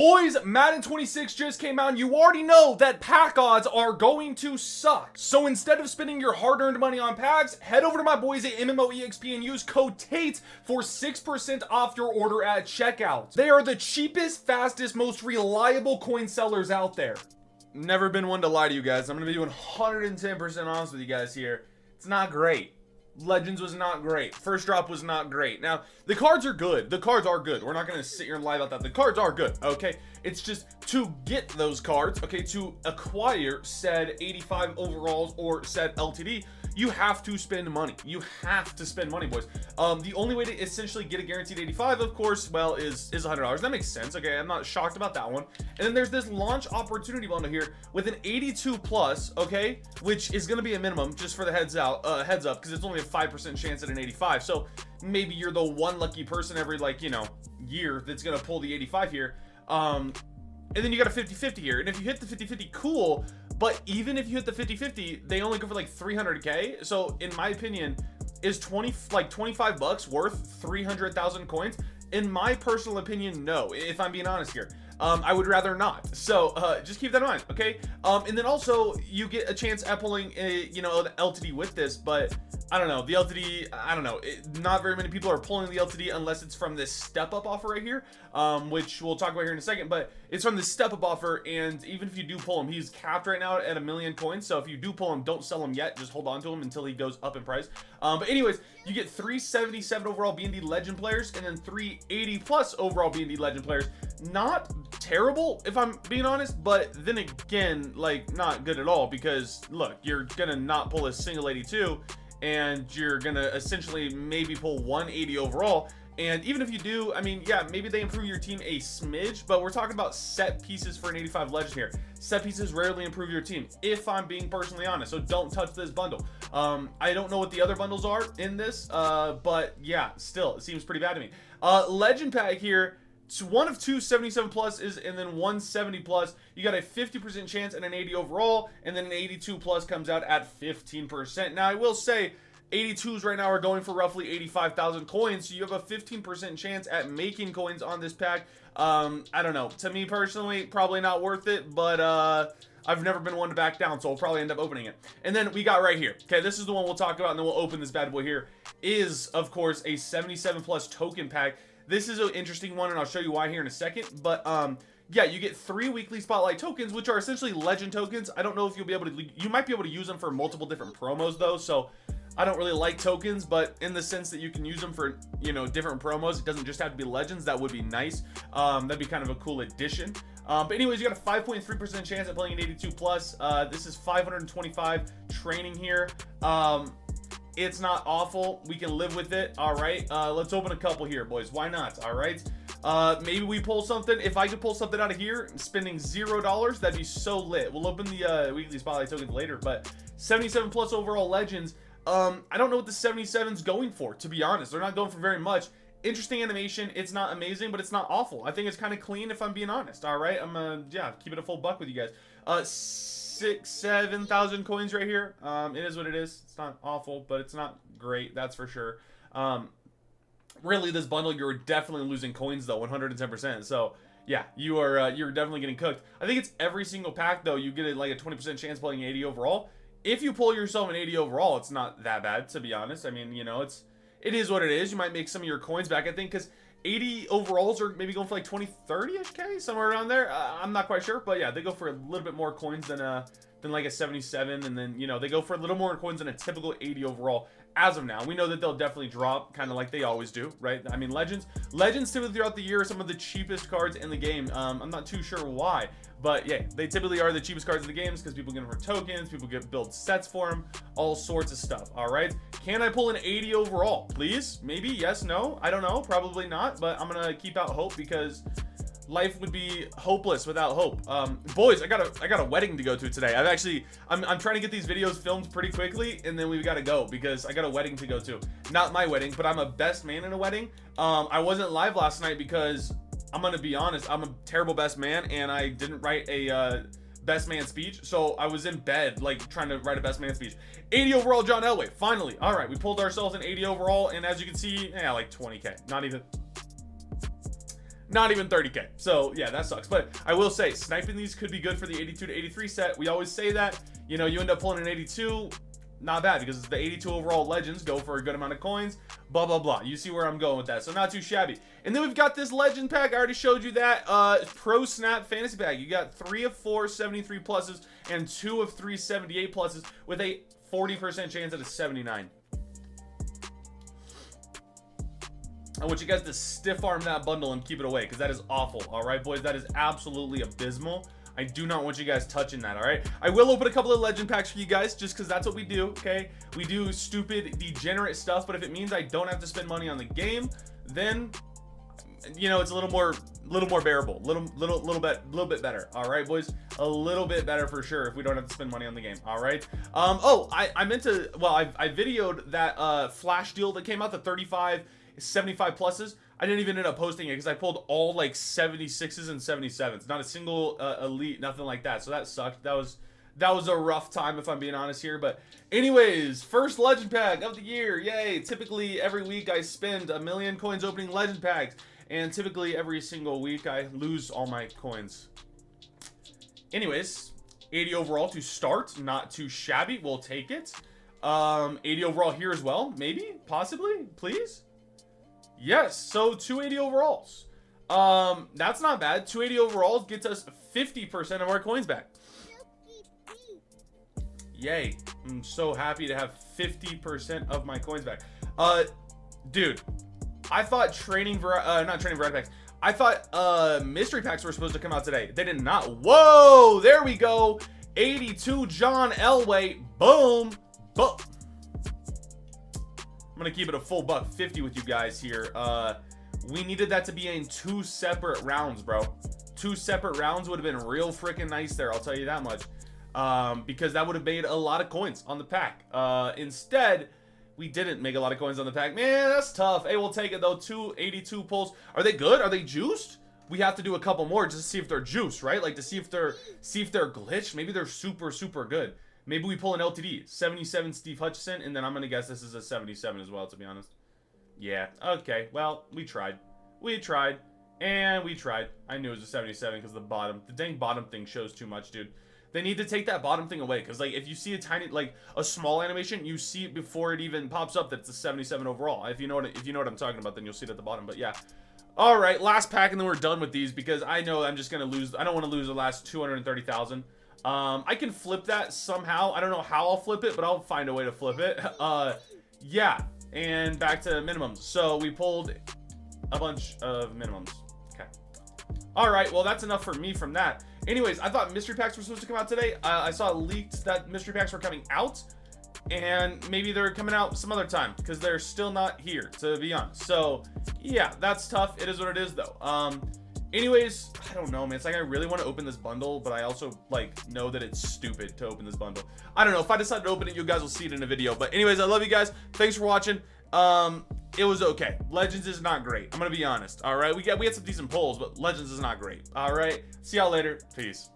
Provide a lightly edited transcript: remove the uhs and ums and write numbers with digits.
Boys, Madden 26 just came out and you already know that pack odds are going to suck. So instead of spending your hard-earned money on packs, head over to my boys at MMOEXP and use code TATE for 6% off your order at checkout. They are the cheapest, fastest, most reliable coin sellers out there. Never been one to lie to you guys. I'm going to be doing 110% honest with you guys here. It's not great. Legends was not great. First drop was not great. Now, the cards are good. The cards are good. We're not going to sit here and lie about that. The cards are good, okay? It's just to get those cards, okay, to acquire said 85 overalls or said LTD, you have to spend money. You have to spend money, boys. The only way to essentially get a guaranteed 85, of course, well, is $100. That makes sense, okay? I'm not shocked about that one. And then there's this launch opportunity bundle here with an 82 plus, okay, which is going to be a minimum just for the heads up, because it's only a 5% chance at an 85. So maybe you're the one lucky person every, like, you know, year that's going to pull the 85 here. And then you got a 50-50 here. And if you hit the 50-50, cool. But even if you hit the 50-50, they only go for like 300K. So in my opinion, is 25 bucks worth 300,000 coins? In my personal opinion, no, if I'm being honest here. I would rather not. So just keep that in mind, okay? And then also you get a chance at pulling a, you know, the LTD with this, but I don't know, the LTD, I don't know, not very many people are pulling the LTD unless it's from this step up offer right here, which we'll talk about here in a second, but it's from the step up offer. And even if you do pull him, he's capped right now at 1 million coins. So if you do pull him, don't sell him yet, just hold on to him until he goes up in price. But anyways, you get 377 overall B&D legend players and then 380 plus overall B&D legend players. Not terrible, if I'm being honest, but then again, like, not good at all, because look, you're gonna not pull a single 82 and you're gonna essentially maybe pull 180 overall. And even if you do, I mean, yeah, maybe they improve your team a smidge, but we're talking about set pieces for an 85 legend here. Set pieces rarely improve your team, if I'm being personally honest. So don't touch this bundle. I don't know what the other bundles are in this, but yeah, still, it seems pretty bad to me. Legend pack here. So one of two 77 pluses and then 170 plus. You got a 50% chance and an 80 overall, and then an 82 plus comes out at 15%. Now I will say 82s right now are going for roughly 85,000 coins, so you have a 15% chance at making coins on this pack. I don't know. To me personally, probably not worth it, but I've never been one to back down, so I'll probably end up opening it. And then we got right here. Okay, this is the one we'll talk about, and then we'll open this bad boy here. Is, of course, a 77 plus token pack. This is an interesting one, and I'll show you why here in a second. But yeah, you get 3 weekly spotlight tokens, which are essentially legend tokens. I don't know if you'll be able to, you might be able to use them for multiple different promos though. So I don't really like tokens, but in the sense that you can use them for, you know, different promos, it doesn't just have to be legends. That would be nice. That'd be kind of a cool addition. But anyways, you got a 5.3% chance at playing an 82 plus. This is 525 training here. It's not awful. We can live with it. All right. Let's open a couple here, boys. Why not? All right. Maybe we pull something. If I could pull something out of here, spending $0, that'd be so lit. We'll open the weekly spotlight tokens later, but 77 plus overall legends. I don't know what the 77's going for, to be honest. They're not going for very much. Interesting animation. It's not amazing, but it's not awful. I think it's kind of clean, if I'm being honest. All right. I'm yeah, keep it a full buck with you guys. 6,000-7,000 coins right here. It is what it is. It's not awful, but it's not great, that's for sure. Really, this bundle, you're definitely losing coins though, 110%. So yeah, you're definitely getting cooked. I think it's every single pack though, you get like a 20% chance playing 80 overall. If you pull yourself an 80 overall, it's not that bad, to be honest. I mean, you know, it is what it is. You might make some of your coins back, I think, because 80 overalls are maybe going for like 20-30ish K, somewhere around there. I'm not quite sure, but yeah, they go for a little bit more coins than like a 77, and then, you know, they go for a little more coins than a typical 80 overall as of now. We know that they'll definitely drop, kind of like they always do, right? I mean, legends typically throughout the year are some of the cheapest cards in the game. I'm not too sure why, but yeah, they typically are the cheapest cards in the games because people get them for tokens, people get build sets for them, all sorts of stuff. All right, can I pull an 80 overall, please? Maybe, yes, no, I don't know, probably not, but I'm gonna keep out hope because life would be hopeless without hope. Boys, I got a wedding to go to today. I'm trying to get these videos filmed pretty quickly, and then we've got to go because I got a wedding to go to. Not my wedding, but I'm a best man in a wedding. I wasn't live last night because I'm gonna be honest, I'm a terrible best man, and I didn't write a best man speech, so I was in bed like trying to write a best man speech. 80 overall John Elway, finally. All right, we pulled ourselves an 80 overall, and as you can see, yeah, like 20K, not even 30k. So yeah, that sucks. But I will say, sniping these could be good for the 82 to 83 set. We always say that. You know, you end up pulling an 82, not bad, because the 82 overall legends go for a good amount of coins, blah blah blah. You see where I'm going with that, so not too shabby. And then we've got this legend pack. I already showed you that pro snap fantasy pack. You got 3 of 4 73 pluses and 2 of 3 78 pluses with a 40% chance at a 79. I want you guys to stiff arm that bundle and keep it away, because that is awful. All right, boys, that is absolutely abysmal. I do not want you guys touching that, all right? I will open a couple of legend packs for you guys, just because that's what we do, okay? We do stupid, degenerate stuff, but if it means I don't have to spend money on the game, then, you know, it's a little more bearable, little bit better. All right, boys, a little bit better for sure if we don't have to spend money on the game. All right. Oh, I meant to. Well, I videoed that flash deal that came out, the 35, 75 pluses. I didn't even end up posting it because I pulled all like 76s and 77s. Not a single elite, nothing like that. So that sucked. That was a rough time, if I'm being honest here. But anyways, first legend pack of the year. Yay. Typically every week I spend 1 million coins opening legend packs. And typically every single week I lose all my coins. Anyways, 80 overall to start. Not too shabby. We'll take it. 80 overall here as well. Maybe. Possibly. Please. Yes, so 280 overalls. That's not bad. 280 overalls gets us 50% of our coins back. Yay. I'm so happy to have 50% of my coins back. Dude, I thought not training variety packs. I thought mystery packs were supposed to come out today. They did not. Whoa, there we go. 82 John Elway. Boom. Boom. I'm gonna keep it a full $1.50 with you guys here. We needed that to be in 2 separate rounds, bro. 2 separate rounds would have been real freaking nice there, I'll tell you that much. Because that would have made a lot of coins on the pack. Instead, we didn't make a lot of coins on the pack. Man, that's tough. Hey, we'll take it though. 282 pulls. Are they good? Are they juiced? We have to do a couple more just to see if they're juiced, right? Like to see if they're glitched. Maybe they're super good. Maybe we pull an LTD. 77 Steve Hutchison, and then I'm going to guess this is a 77 as well, to be honest. Yeah, okay. Well, we tried. We tried. And we tried. I knew it was a 77 because the dang bottom thing shows too much, dude. They need to take that bottom thing away, because like if you see a tiny, like a small animation, you see it before it even pops up that it's a 77 overall. If you know what I'm talking about, then you'll see it at the bottom. But yeah. All right, last pack, and then we're done with these, because I know I'm just going to lose. I don't want to lose the last 230,000. I can flip that somehow. I don't know how I'll flip it, but I'll find a way to flip it. Yeah, and back to minimums. So we pulled a bunch of minimums. Okay. All right, well, that's enough for me from that. Anyways, I thought mystery packs were supposed to come out today. I saw leaked that mystery packs were coming out, and maybe they're coming out some other time, because they're still not here, to be honest. So yeah, that's tough. It is what it is, though. Anyways, I don't know, man. It's like I really want to open this bundle, but I also like know that it's stupid to open this bundle. I don't know. If I decide to open it, you guys will see it in a video. But anyways, I love you guys. Thanks for watching. It was okay. Legends is not great. I'm gonna be honest. All right, we had some decent pulls, but Legends is not great. All right, see y'all later. Peace.